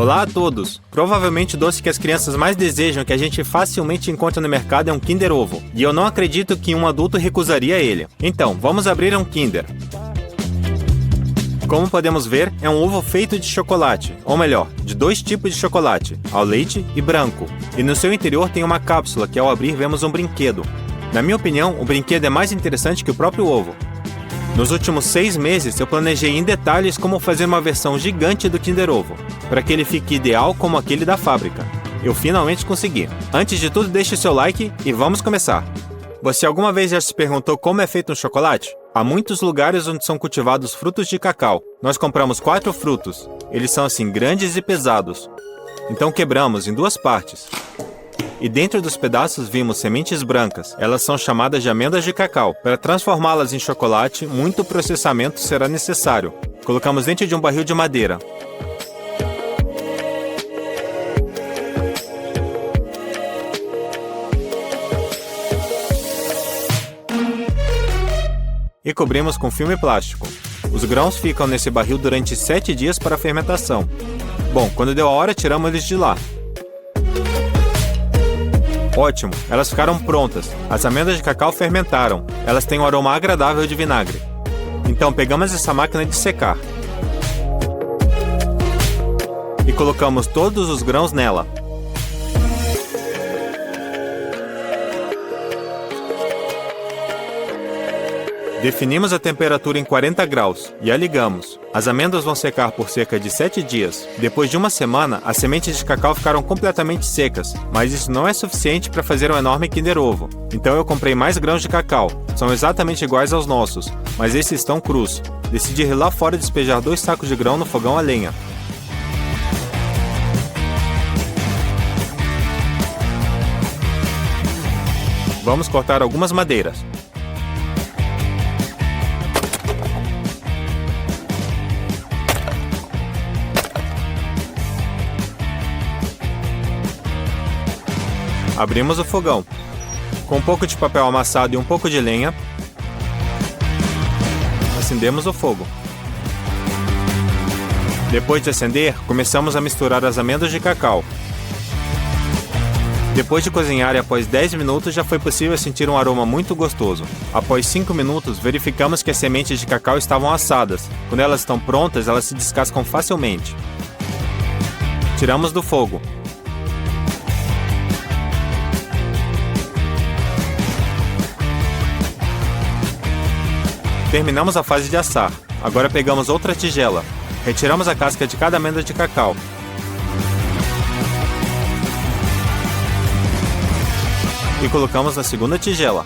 Olá a todos! Provavelmente o doce que as crianças mais desejam que a gente facilmente encontra no mercado é um Kinder Ovo. E eu não acredito que um adulto recusaria ele. Então, vamos abrir um Kinder. Como podemos ver, é um ovo feito de chocolate, ou melhor, de dois tipos de chocolate, ao leite e branco. E no seu interior tem uma cápsula que ao abrir vemos um brinquedo. Na minha opinião, o brinquedo é mais interessante que o próprio ovo. Nos últimos 6 meses, eu planejei em detalhes como fazer uma versão gigante do Kinder Ovo, para que ele fique ideal como aquele da fábrica. Eu finalmente consegui. Antes de tudo, deixe seu like e vamos começar! Você alguma vez já se perguntou como é feito um chocolate? Há muitos lugares onde são cultivados frutos de cacau. Nós compramos 4 frutos. Eles são assim grandes e pesados. Então quebramos em 2 partes. E dentro dos pedaços vimos sementes brancas. Elas são chamadas de amêndoas de cacau. Para transformá-las em chocolate, muito processamento será necessário. Colocamos dentro de um barril de madeira. E cobrimos com filme plástico. Os grãos ficam nesse barril durante 7 dias para a fermentação. Bom, quando deu a hora, tiramos eles de lá. Ótimo, elas ficaram prontas. As amêndoas de cacau fermentaram. Elas têm um aroma agradável de vinagre. Então pegamos essa máquina de secar. E colocamos todos os grãos nela. Definimos a temperatura em 40 graus e a ligamos. As amêndoas vão secar por cerca de 7 dias. Depois de uma semana, as sementes de cacau ficaram completamente secas, mas isso não é suficiente para fazer um enorme Kinder Ovo. Então eu comprei mais grãos de cacau. São exatamente iguais aos nossos, mas esses estão crus. Decidi ir lá fora e despejar 2 sacos de grão no fogão a lenha. Vamos cortar algumas madeiras. Abrimos o fogão. Com um pouco de papel amassado e um pouco de lenha, acendemos o fogo. Depois de acender, começamos a misturar as amêndoas de cacau. Depois de cozinhar e após 10 minutos, já foi possível sentir um aroma muito gostoso. Após 5 minutos, verificamos que as sementes de cacau estavam assadas. Quando elas estão prontas, elas se descascam facilmente. Tiramos do fogo. Terminamos a fase de assar. Agora pegamos outra tigela. Retiramos a casca de cada amêndoa de cacau. E colocamos na segunda tigela.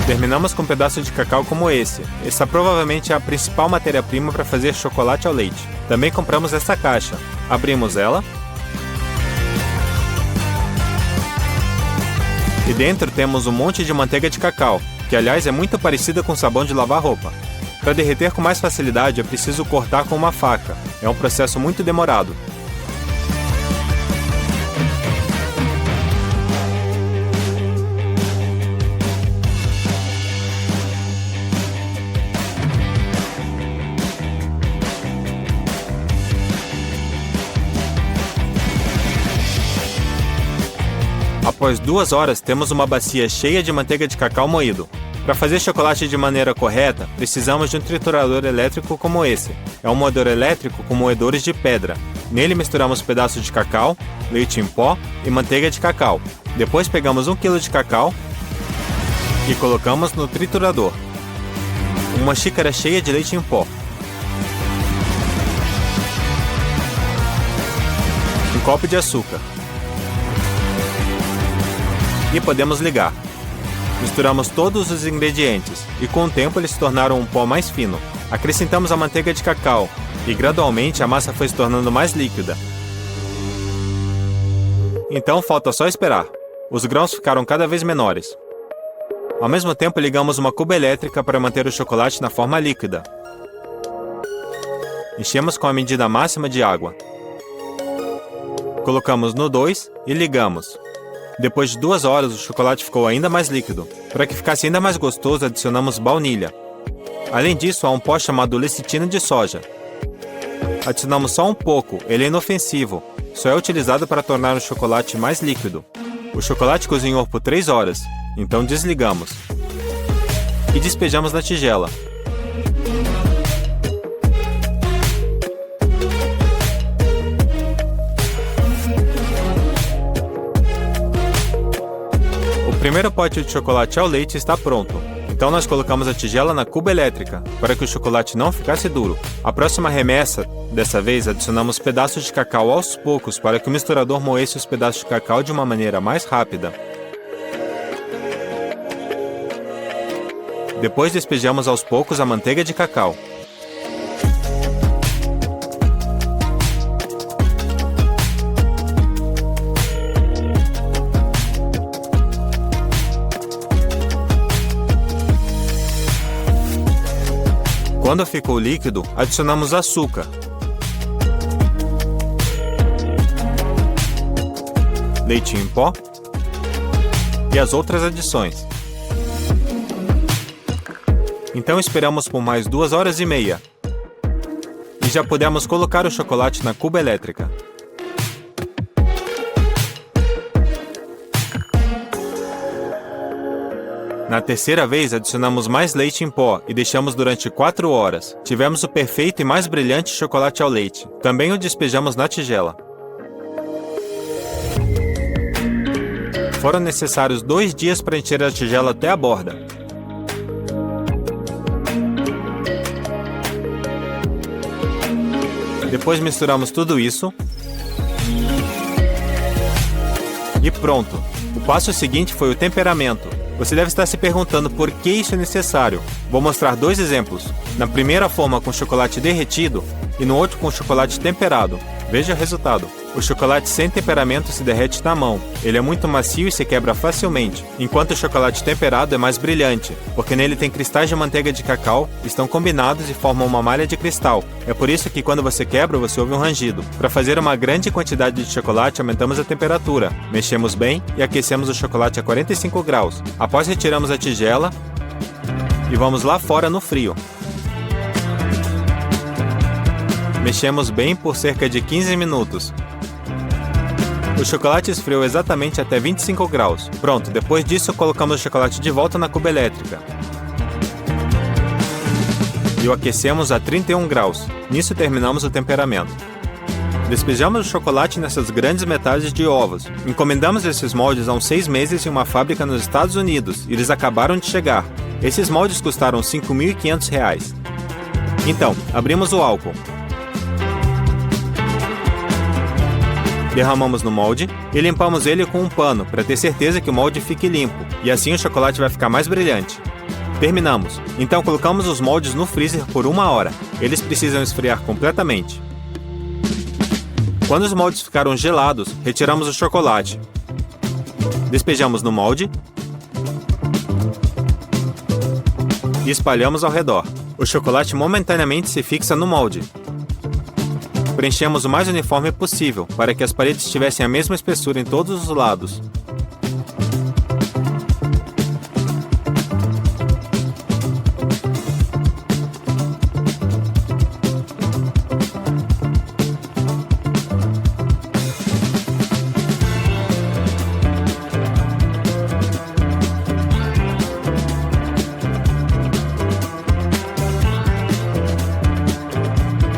Terminamos com um pedaço de cacau como esse. Essa provavelmente é a principal matéria-prima para fazer chocolate ao leite. Também compramos essa caixa. Abrimos ela. E dentro temos um monte de manteiga de cacau, que aliás é muito parecida com sabão de lavar roupa. Para derreter com mais facilidade é preciso cortar com uma faca. É um processo muito demorado. Após 2 horas, temos uma bacia cheia de manteiga de cacau moído. Para fazer chocolate de maneira correta, precisamos de um triturador elétrico como esse. É um moedor elétrico com moedores de pedra. Nele misturamos pedaços de cacau, leite em pó e manteiga de cacau. Depois pegamos 1 kg de cacau e colocamos no triturador. Uma xícara cheia de leite em pó. Um copo de açúcar. E podemos ligar. Misturamos todos os ingredientes e com o tempo eles se tornaram um pó mais fino. Acrescentamos a manteiga de cacau e gradualmente a massa foi se tornando mais líquida. Então falta só esperar. Os grãos ficaram cada vez menores. Ao mesmo tempo ligamos uma cuba elétrica para manter o chocolate na forma líquida. Enchemos com a medida máxima de água. Colocamos no 2 e ligamos. Depois de 2 horas, o chocolate ficou ainda mais líquido. Para que ficasse ainda mais gostoso, adicionamos baunilha. Além disso, há um pó chamado lecitina de soja. Adicionamos só um pouco, ele é inofensivo, só é utilizado para tornar o chocolate mais líquido. O chocolate cozinhou por 3 horas, então desligamos. E despejamos na tigela. O primeiro pote de chocolate ao leite está pronto. Então nós colocamos a tigela na cuba elétrica, para que o chocolate não ficasse duro. A próxima remessa, dessa vez adicionamos pedaços de cacau aos poucos para que o misturador moesse os pedaços de cacau de uma maneira mais rápida. Depois despejamos aos poucos a manteiga de cacau. Quando ficou líquido, adicionamos açúcar, leite em pó e as outras adições. Então esperamos por mais 2 horas e meia. E já podemos colocar o chocolate na cuba elétrica. Na terceira vez, adicionamos mais leite em pó e deixamos durante 4 horas. Tivemos o perfeito e mais brilhante chocolate ao leite. Também o despejamos na tigela. Foram necessários 2 dias para encher a tigela até a borda. Depois misturamos tudo isso. E pronto! O passo seguinte foi o temperamento. Você deve estar se perguntando por que isso é necessário. Vou mostrar 2 exemplos. Na primeira forma com chocolate derretido e no outro com chocolate temperado. Veja o resultado. O chocolate sem temperamento se derrete na mão. Ele é muito macio e se quebra facilmente, enquanto o chocolate temperado é mais brilhante, porque nele tem cristais de manteiga de cacau, estão combinados e formam uma malha de cristal. É por isso que quando você quebra, você ouve um rangido. Para fazer uma grande quantidade de chocolate, aumentamos a temperatura, mexemos bem e aquecemos o chocolate a 45 graus. Após retiramos a tigela e vamos lá fora no frio. Mexemos bem por cerca de 15 minutos. O chocolate esfriou exatamente até 25 graus. Pronto, depois disso colocamos o chocolate de volta na cuba elétrica. E o aquecemos a 31 graus. Nisso terminamos o temperamento. Despejamos o chocolate nessas grandes metades de ovos. Encomendamos esses moldes há uns 6 meses em uma fábrica nos Estados Unidos e eles acabaram de chegar. Esses moldes custaram R$ 5.500. Então, abrimos o álcool. Derramamos no molde e limpamos ele com um pano para ter certeza que o molde fique limpo, e assim o chocolate vai ficar mais brilhante. Terminamos. Então colocamos os moldes no freezer por 1 hora. Eles precisam esfriar completamente. Quando os moldes ficaram gelados, retiramos o chocolate. Despejamos no molde e espalhamos ao redor. O chocolate momentaneamente se fixa no molde. Preenchemos o mais uniforme possível, para que as paredes tivessem a mesma espessura em todos os lados.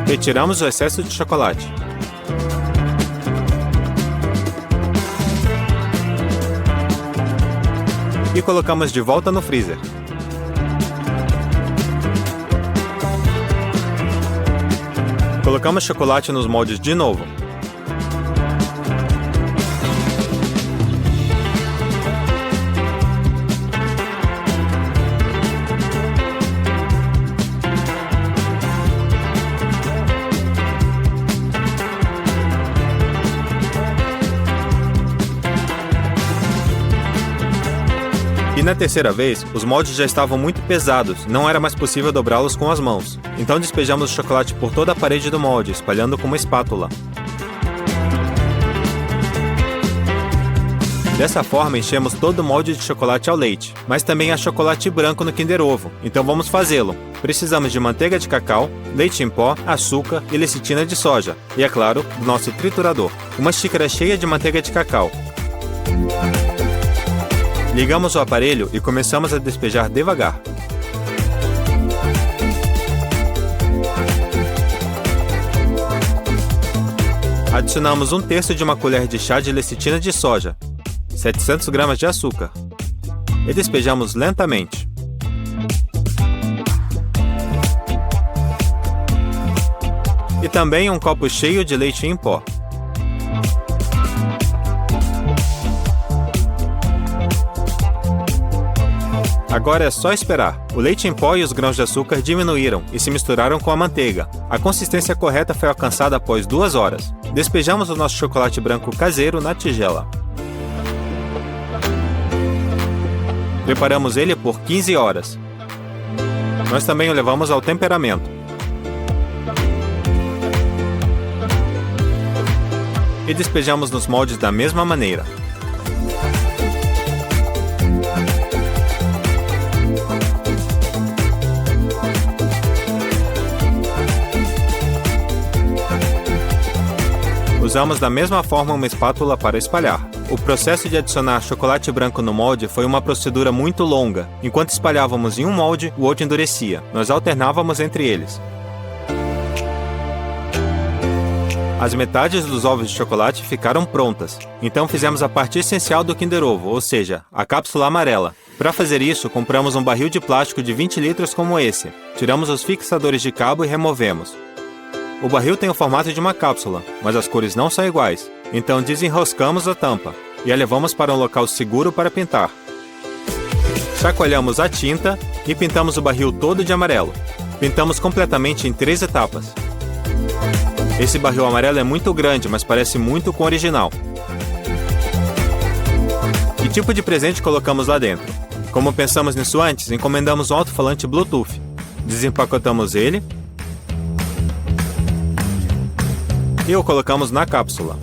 Retiramos o excesso de chocolate. E colocamos de volta no freezer. Colocamos chocolate nos moldes de novo. E na terceira vez, os moldes já estavam muito pesados, não era mais possível dobrá-los com as mãos. Então despejamos o chocolate por toda a parede do molde, espalhando com uma espátula. Dessa forma, enchemos todo o molde de chocolate ao leite, mas também há chocolate branco no Kinder Ovo, então vamos fazê-lo. Precisamos de manteiga de cacau, leite em pó, açúcar e lecitina de soja, e é claro, do nosso triturador. Uma xícara cheia de manteiga de cacau. Ligamos o aparelho e começamos a despejar devagar. Adicionamos 1/3 de uma colher de chá de lecitina de soja, 700 gramas de açúcar, e despejamos lentamente. E também um copo cheio de leite em pó. Agora é só esperar. O leite em pó e os grãos de açúcar diminuíram e se misturaram com a manteiga. A consistência correta foi alcançada após 2 horas. Despejamos o nosso chocolate branco caseiro na tigela. Preparamos ele por 15 horas. Nós também o levamos ao temperamento. E despejamos nos moldes da mesma maneira. Usamos da mesma forma uma espátula para espalhar. O processo de adicionar chocolate branco no molde foi uma procedura muito longa. Enquanto espalhávamos em um molde, o outro endurecia. Nós alternávamos entre eles. As metades dos ovos de chocolate ficaram prontas. Então fizemos a parte essencial do Kinder Ovo, ou seja, a cápsula amarela. Para fazer isso, compramos um barril de plástico de 20 litros como esse. Tiramos os fixadores de cabo e removemos. O barril tem o formato de uma cápsula, mas as cores não são iguais. Então desenroscamos a tampa e a levamos para um local seguro para pintar. Chacoalhamos a tinta e pintamos o barril todo de amarelo. Pintamos completamente em 3 etapas. Esse barril amarelo é muito grande, mas parece muito com o original. Que tipo de presente colocamos lá dentro? Como pensamos nisso antes, encomendamos um alto-falante Bluetooth. Desempacotamos ele e o colocamos na cápsula.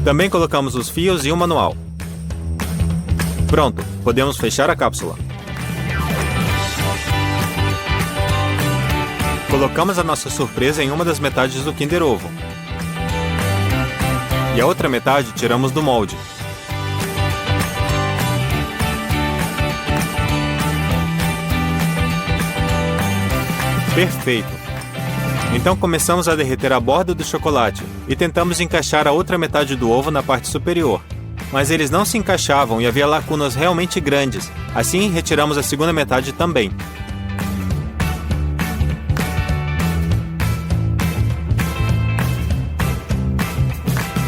Também colocamos os fios e um manual. Pronto, podemos fechar a cápsula. Colocamos a nossa surpresa em uma das metades do Kinder Ovo. E a outra metade tiramos do molde. Perfeito! Então começamos a derreter a borda do chocolate e tentamos encaixar a outra metade do ovo na parte superior. Mas eles não se encaixavam e havia lacunas realmente grandes. Assim, retiramos a segunda metade também.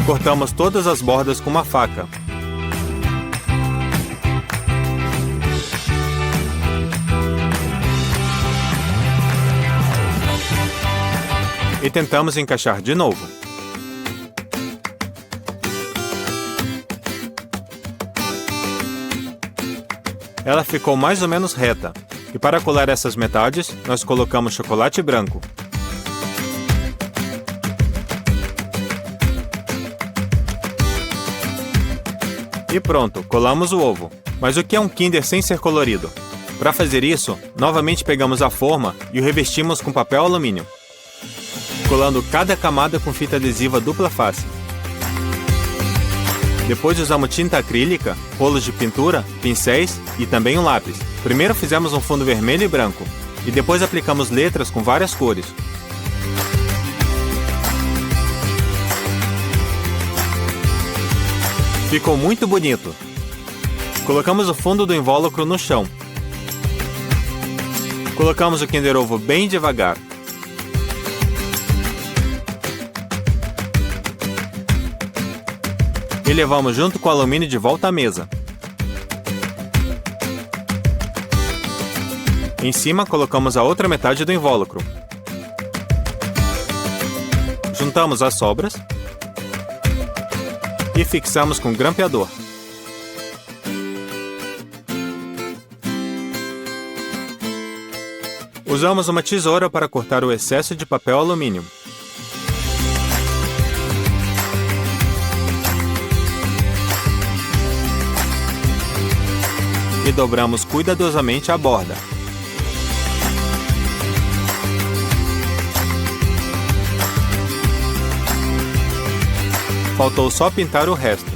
Cortamos todas as bordas com uma faca. E tentamos encaixar de novo. Ela ficou mais ou menos reta. E para colar essas metades, nós colocamos chocolate branco. E pronto, colamos o ovo. Mas o que é um Kinder sem ser colorido? Para fazer isso, novamente pegamos a forma e o revestimos com papel alumínio, colando cada camada com fita adesiva dupla face. Depois usamos tinta acrílica, rolos de pintura, pincéis e também um lápis. Primeiro fizemos um fundo vermelho e branco, e depois aplicamos letras com várias cores. Ficou muito bonito! Colocamos o fundo do invólucro no chão. Colocamos o Kinder Ovo bem devagar. E levamos junto com o alumínio de volta à mesa. Em cima, colocamos a outra metade do invólucro. Juntamos as sobras e fixamos com grampeador. Usamos uma tesoura para cortar o excesso de papel alumínio. e dobramos cuidadosamente a borda. Faltou só pintar o resto.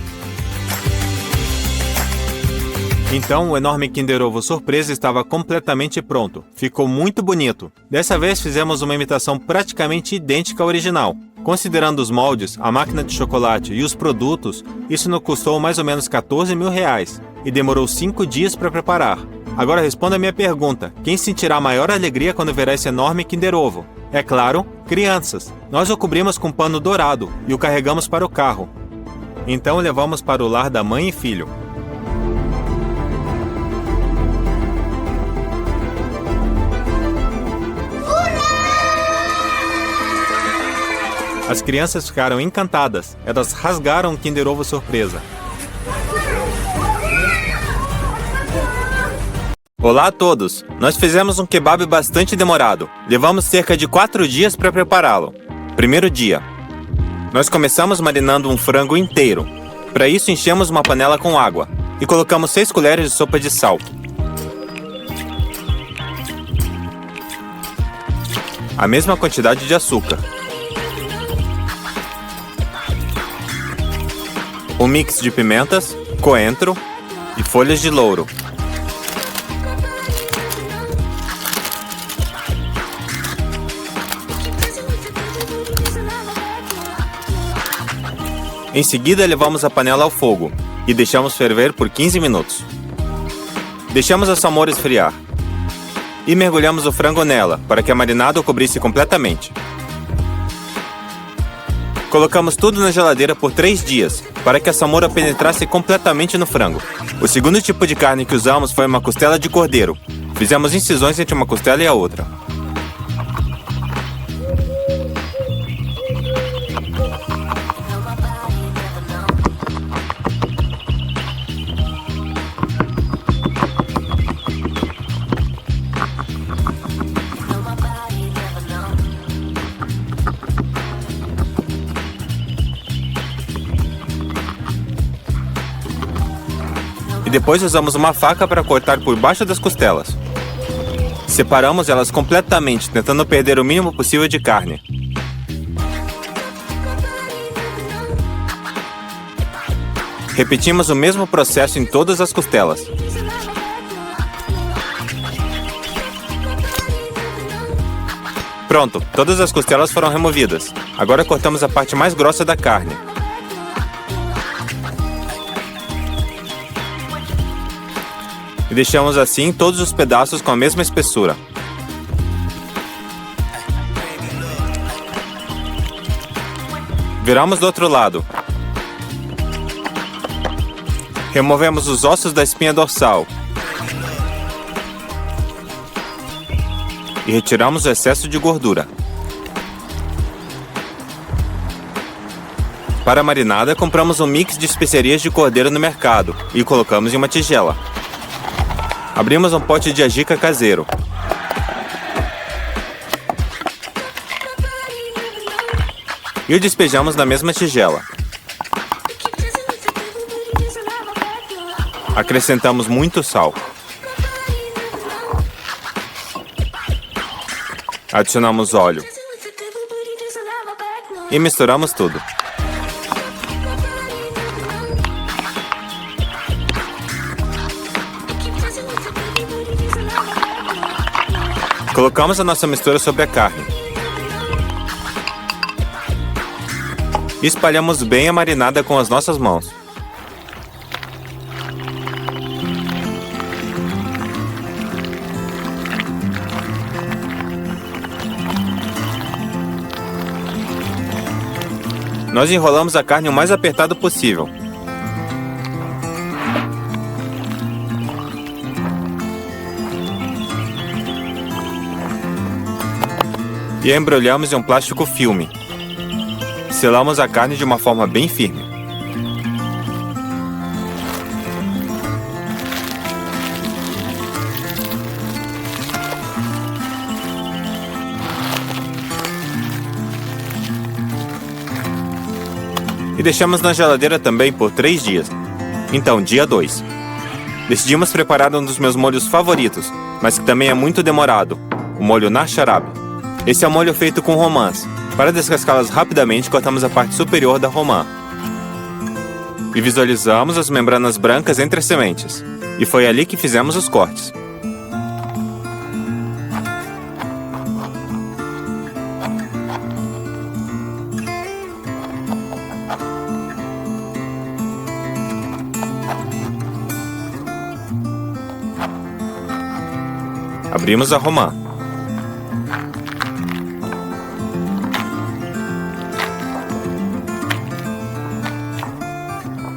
Então, o enorme Kinder Ovo surpresa estava completamente pronto. Ficou muito bonito. Dessa vez fizemos uma imitação praticamente idêntica à original. Considerando os moldes, a máquina de chocolate e os produtos, isso nos custou mais ou menos R$14.000 e demorou 5 dias para preparar. Agora responda a minha pergunta: quem sentirá maior alegria quando verá esse enorme Kinder Ovo? É claro, crianças. Nós o cobrimos com pano dourado e o carregamos para o carro. Então levamos para o lar da mãe e filho. As crianças ficaram encantadas. Elas rasgaram o Kinder Ovo surpresa. Olá a todos! Nós fizemos um kebab bastante demorado. Levamos cerca de 4 dias para prepará-lo. Primeiro dia. Nós começamos marinando um frango inteiro. Para isso, enchemos uma panela com água e colocamos 6 colheres de sopa de sal. A mesma quantidade de açúcar. Um mix de pimentas, coentro e folhas de louro. Em seguida, levamos a panela ao fogo e deixamos ferver por 15 minutos. Deixamos a salmoura esfriar e mergulhamos o frango nela para que a marinada o cobrisse completamente. Colocamos tudo na geladeira por 3 dias para que a salmoura penetrasse completamente no frango. O segundo tipo de carne que usamos foi uma costela de cordeiro. Fizemos incisões entre uma costela e a outra. E depois usamos uma faca para cortar por baixo das costelas. Separamos elas completamente, tentando perder o mínimo possível de carne. Repetimos o mesmo processo em todas as costelas. Pronto, todas as costelas foram removidas. Agora cortamos a parte mais grossa da carne. E deixamos assim todos os pedaços com a mesma espessura. Viramos do outro lado. Removemos os ossos da espinha dorsal. E retiramos o excesso de gordura. Para a marinada, compramos um mix de especiarias de cordeiro no mercado e colocamos em uma tigela. Abrimos um pote de ajica caseiro. E o despejamos na mesma tigela. Acrescentamos muito sal. Adicionamos óleo. E misturamos tudo. Colocamos a nossa mistura sobre a carne. E espalhamos bem a marinada com as nossas mãos. Nós enrolamos a carne o mais apertado possível. E a embrulhamos em um plástico filme. Selamos a carne de uma forma bem firme. E deixamos na geladeira também por 3 dias. Então, dia 2. decidimos preparar um dos meus molhos favoritos, mas que também é muito demorado, o molho nar charab. Esse é um molho feito com romãs. Para descascá-las rapidamente, cortamos a parte superior da romã. E visualizamos as membranas brancas entre as sementes. E foi ali que fizemos os cortes. Abrimos a romã.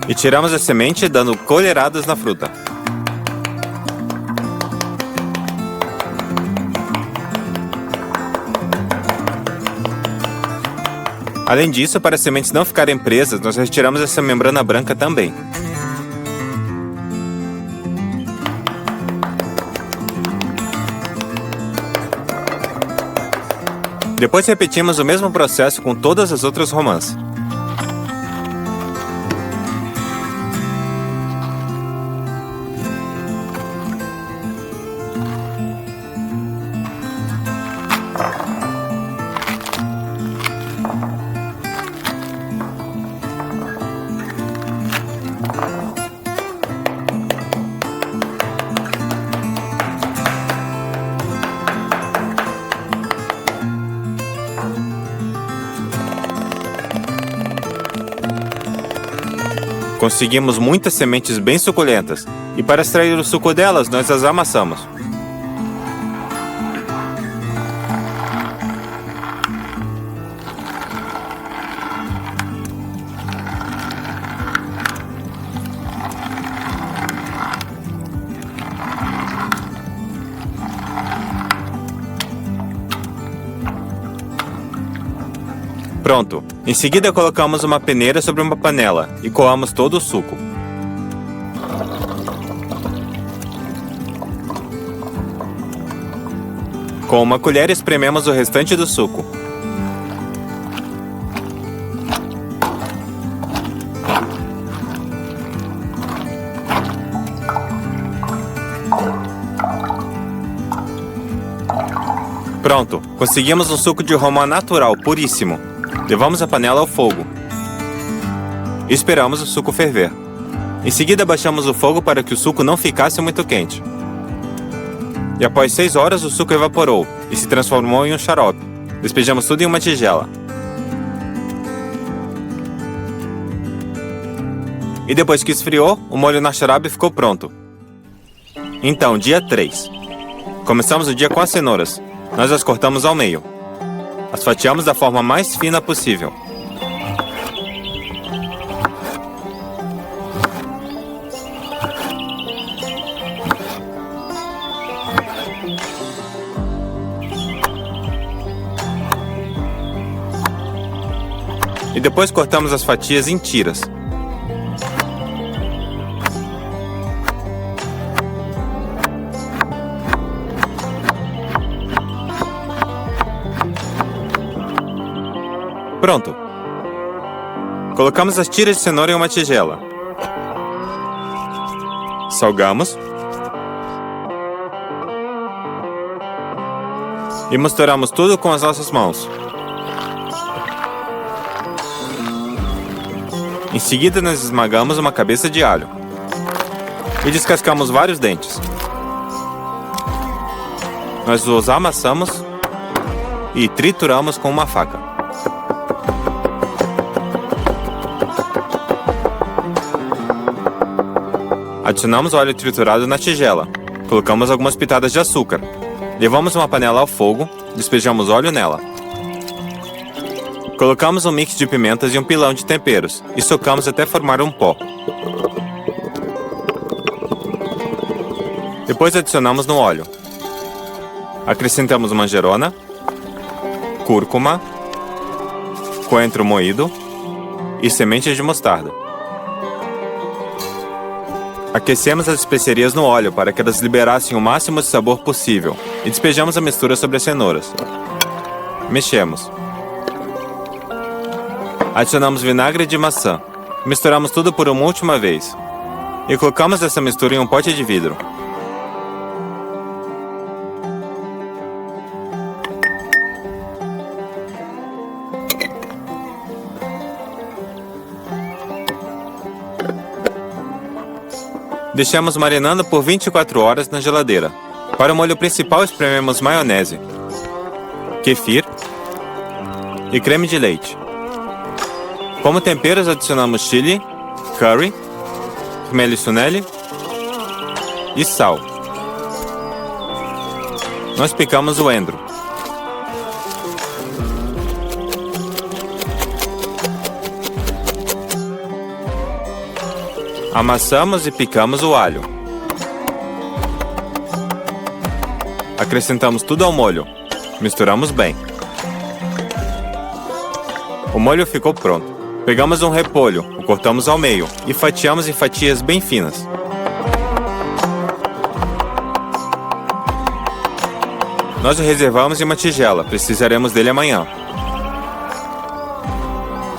E tiramos a semente dando colheradas na fruta. Além disso, para as sementes não ficarem presas, nós retiramos essa membrana branca também. Depois repetimos o mesmo processo com todas as outras romãs. Conseguimos muitas sementes bem suculentas, e para extrair o suco delas, nós as amassamos. Pronto! Em seguida colocamos uma peneira sobre uma panela e coamos todo o suco. Com uma colher esprememos o restante do suco. Pronto! Conseguimos um suco de romã natural, puríssimo. Levamos a panela ao fogo. E esperamos o suco ferver. Em seguida, baixamos o fogo para que o suco não ficasse muito quente. E após 6 horas, o suco evaporou e se transformou em um xarope. Despejamos tudo em uma tigela. E depois que esfriou, o molho nar charab ficou pronto. Então, dia 3. Começamos o dia com as cenouras. Nós as cortamos ao meio. As fatiamos da forma mais fina possível. E depois cortamos as fatias em tiras. Pronto! Colocamos as tiras de cenoura em uma tigela. Salgamos. E misturamos tudo com as nossas mãos. Em seguida, nós esmagamos uma cabeça de alho. E descascamos vários dentes. Nós os amassamos e trituramos com uma faca. Adicionamos o óleo triturado na tigela. Colocamos algumas pitadas de açúcar. Levamos uma panela ao fogo, despejamos óleo nela. Colocamos um mix de pimentas e um pilão de temperos e socamos até formar um pó. Depois adicionamos no óleo. Acrescentamos manjerona, cúrcuma, coentro moído e sementes de mostarda. Aquecemos as especiarias no óleo para que elas liberassem o máximo de sabor possível e despejamos a mistura sobre as cenouras. Mexemos. Adicionamos vinagre de maçã. Misturamos tudo por uma última vez. E colocamos essa mistura em um pote de vidro. Deixamos marinando por 24 horas na geladeira. Para o molho principal, esprememos maionese, kefir e creme de leite. Como temperos, adicionamos chili, curry, vermelho suneli e sal. Nós picamos o endro. Amassamos e picamos o alho. Acrescentamos tudo ao molho. Misturamos bem. O molho ficou pronto. Pegamos um repolho, o cortamos ao meio e fatiamos em fatias bem finas. Nós o reservamos em uma tigela, precisaremos dele amanhã.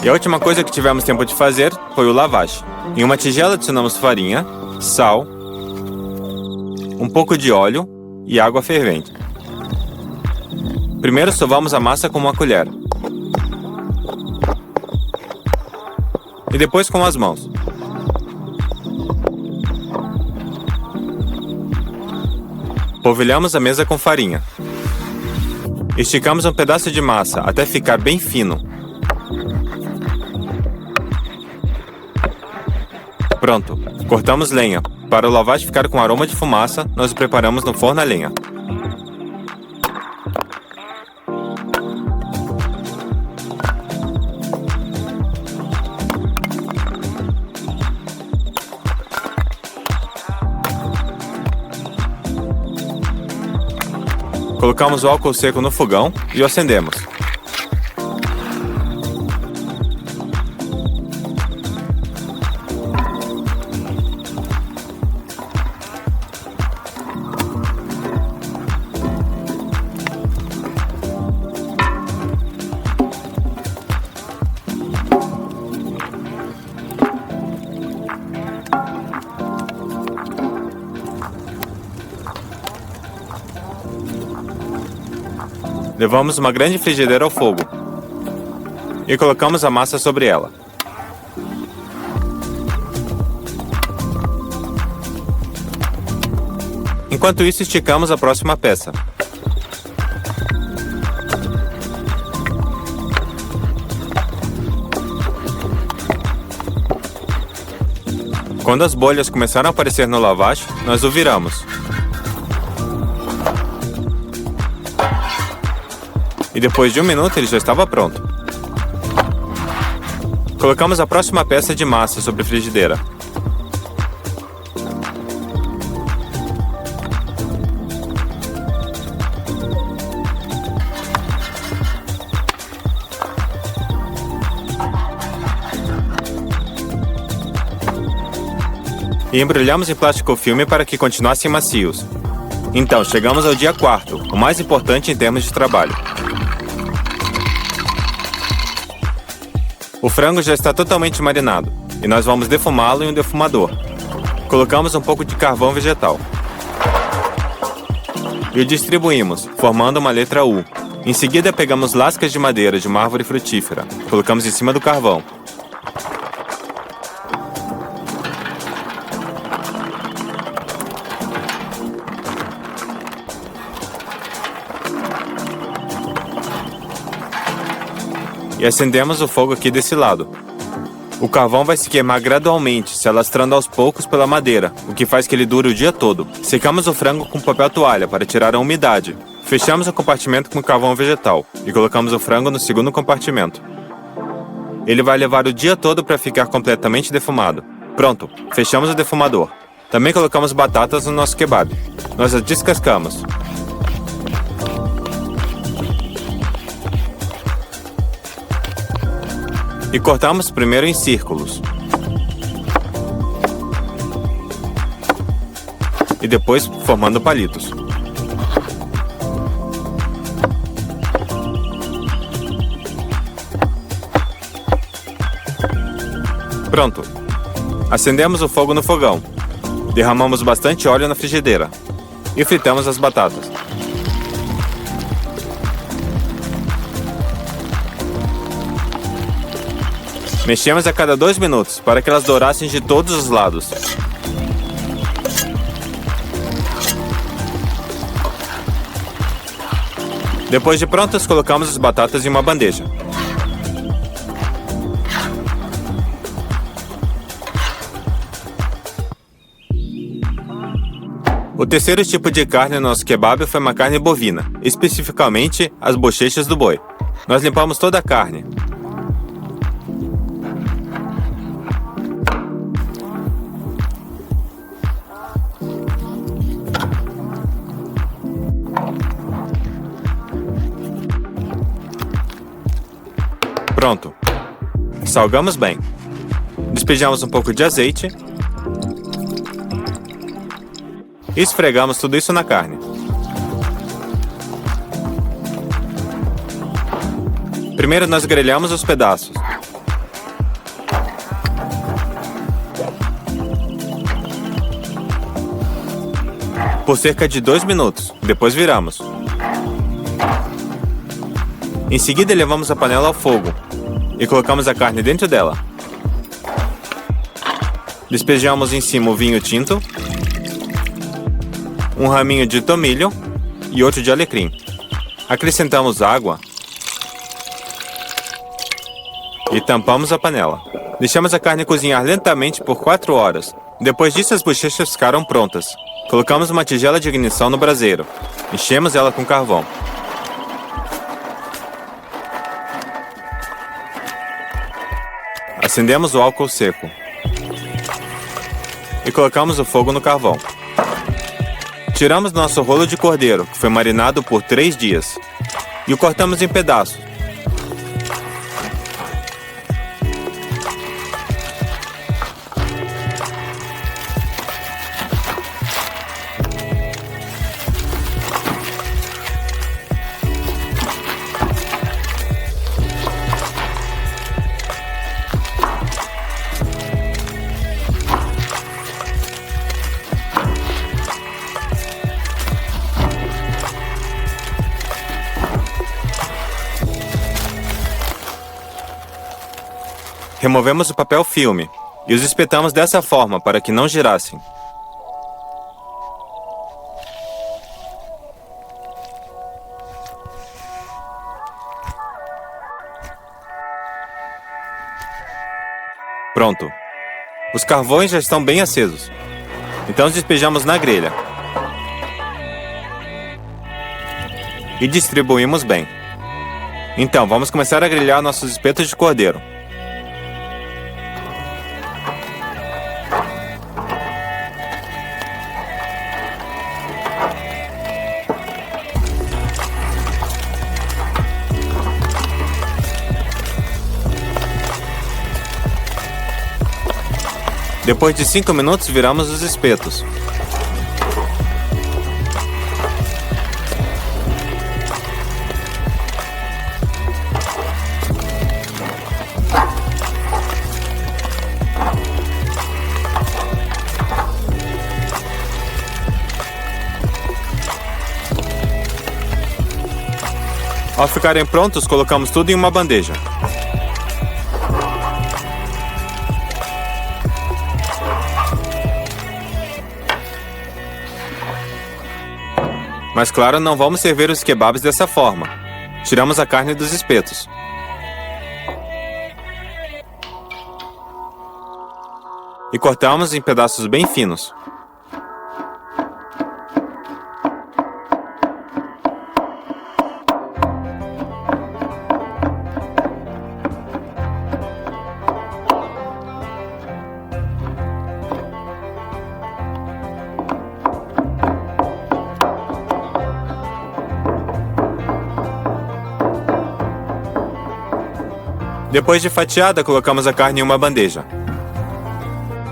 E a última coisa que tivemos tempo de fazer foi o lavash. Em uma tigela adicionamos farinha, sal, um pouco de óleo e água fervente. Primeiro sovamos a massa com uma colher. E depois com as mãos. Polvilhamos a mesa com farinha. Esticamos um pedaço de massa até ficar bem fino. Pronto, cortamos lenha. Para o lavash ficar com aroma de fumaça, nós o preparamos no forno a lenha. Colocamos o álcool seco no fogão e o acendemos. Levamos uma grande frigideira ao fogo e colocamos a massa sobre ela. Enquanto isso, esticamos a próxima peça. Quando as bolhas começaram a aparecer no lavash, nós o viramos. E depois de 1 minuto ele já estava pronto. Colocamos a próxima peça de massa sobre a frigideira. E embrulhamos em plástico filme para que continuassem macios. Então, chegamos ao dia 4º, o mais importante em termos de trabalho. O frango já está totalmente marinado, e nós vamos defumá-lo em um defumador. Colocamos um pouco de carvão vegetal. E o distribuímos, formando uma letra U. Em seguida, pegamos lascas de madeira de uma árvore frutífera. Colocamos em cima do carvão. E acendemos o fogo aqui desse lado. O carvão vai se queimar gradualmente, se alastrando aos poucos pela madeira, o que faz que ele dure o dia todo. Secamos o frango com papel toalha para tirar a umidade. Fechamos o compartimento com carvão vegetal e colocamos o frango no segundo compartimento. Ele vai levar o dia todo para ficar completamente defumado. Pronto, fechamos o defumador. Também colocamos batatas no nosso kebab. Nós as descascamos. E cortamos primeiro em círculos. E depois formando palitos. Pronto. Acendemos o fogo no fogão. Derramamos bastante óleo na frigideira e fritamos as batatas. Mexemos a cada 2 minutos para que elas dourassem de todos os lados. Depois de prontas, colocamos as batatas em uma bandeja. O terceiro tipo de carne no nosso kebab foi uma carne bovina, especificamente as bochechas do boi. Nós limpamos toda a carne. Pronto. Salgamos bem. Despejamos um pouco de azeite. E esfregamos tudo isso na carne. Primeiro nós grelhamos os pedaços. Por cerca de 2 minutos. Depois viramos. Em seguida levamos a panela ao fogo e colocamos a carne dentro dela. Despejamos em cima o vinho tinto, um raminho de tomilho e outro de alecrim. Acrescentamos água e tampamos a panela. Deixamos a carne cozinhar lentamente por 4 horas. Depois disso, as bochechas ficaram prontas. Colocamos uma tigela de ignição no braseiro. Enchemos ela com carvão. Acendemos o álcool seco e colocamos o fogo no carvão. Tiramos nosso rolo de cordeiro, que foi marinado por 3 dias, e o cortamos em pedaços. Removemos o papel filme e os espetamos dessa forma para que não girassem. Pronto. Os carvões já estão bem acesos. Então os despejamos na grelha. E distribuímos bem. Então, vamos começar a grelhar nossos espetos de cordeiro. Depois de 5 minutos, viramos os espetos. Ao ficarem prontos, colocamos tudo em uma bandeja. Mas claro, não vamos servir os kebabs dessa forma. Tiramos a carne dos espetos. E cortamos em pedaços bem finos. Depois de fatiada, colocamos a carne em uma bandeja.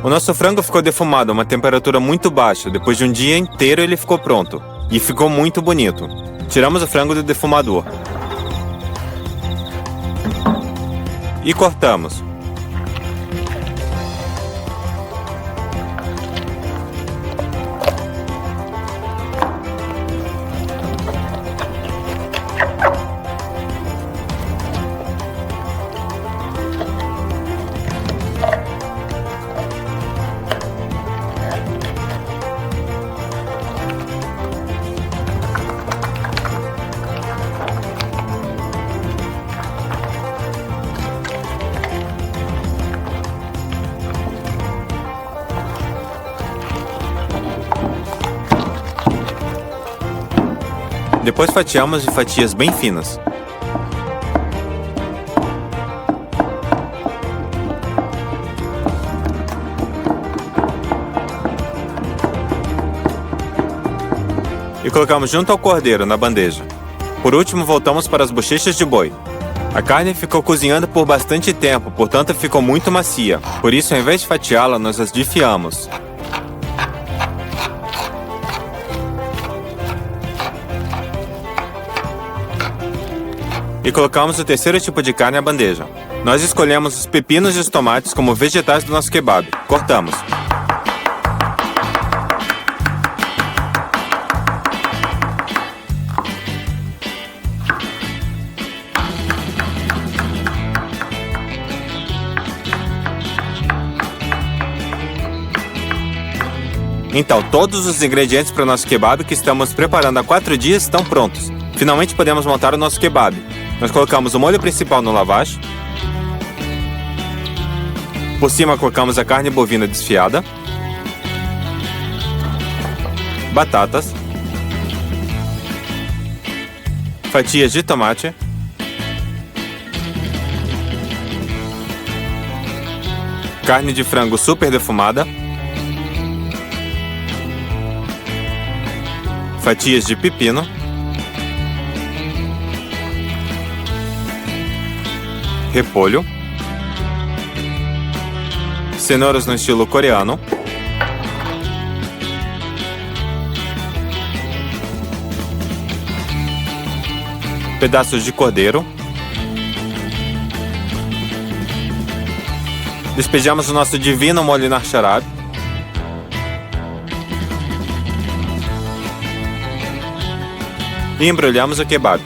O nosso frango ficou defumado a uma temperatura muito baixa. Depois de um dia inteiro ele ficou pronto. E ficou muito bonito. Tiramos o frango do defumador. E cortamos. Depois fatiamos em fatias bem finas. E colocamos junto ao cordeiro na bandeja. Por último, voltamos para as bochechas de boi. A carne ficou cozinhando por bastante tempo, portanto ficou muito macia. Por isso, ao invés de fatiá-la, nós as desfiamos. E colocamos o terceiro tipo de carne à bandeja. Nós escolhemos os pepinos e os tomates como vegetais do nosso kebab. Cortamos. Então, todos os ingredientes para o nosso kebab que estamos preparando há 4 dias estão prontos. Finalmente podemos montar o nosso kebab. Nós colocamos o molho principal no lavash. Por cima colocamos a carne bovina desfiada. Batatas. Fatias de tomate. Carne de frango super defumada. Fatias de pepino, repolho, cenouras no estilo coreano, pedaços de cordeiro. Despejamos o nosso divino molho nar charab. E embrulhamos o kebab.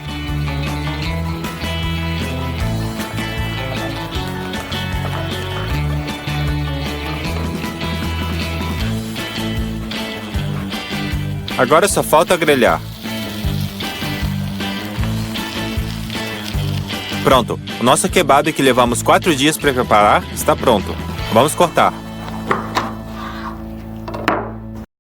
Agora só falta grelhar. Pronto, o nosso kebab que levamos 4 dias para preparar está pronto. Vamos cortar.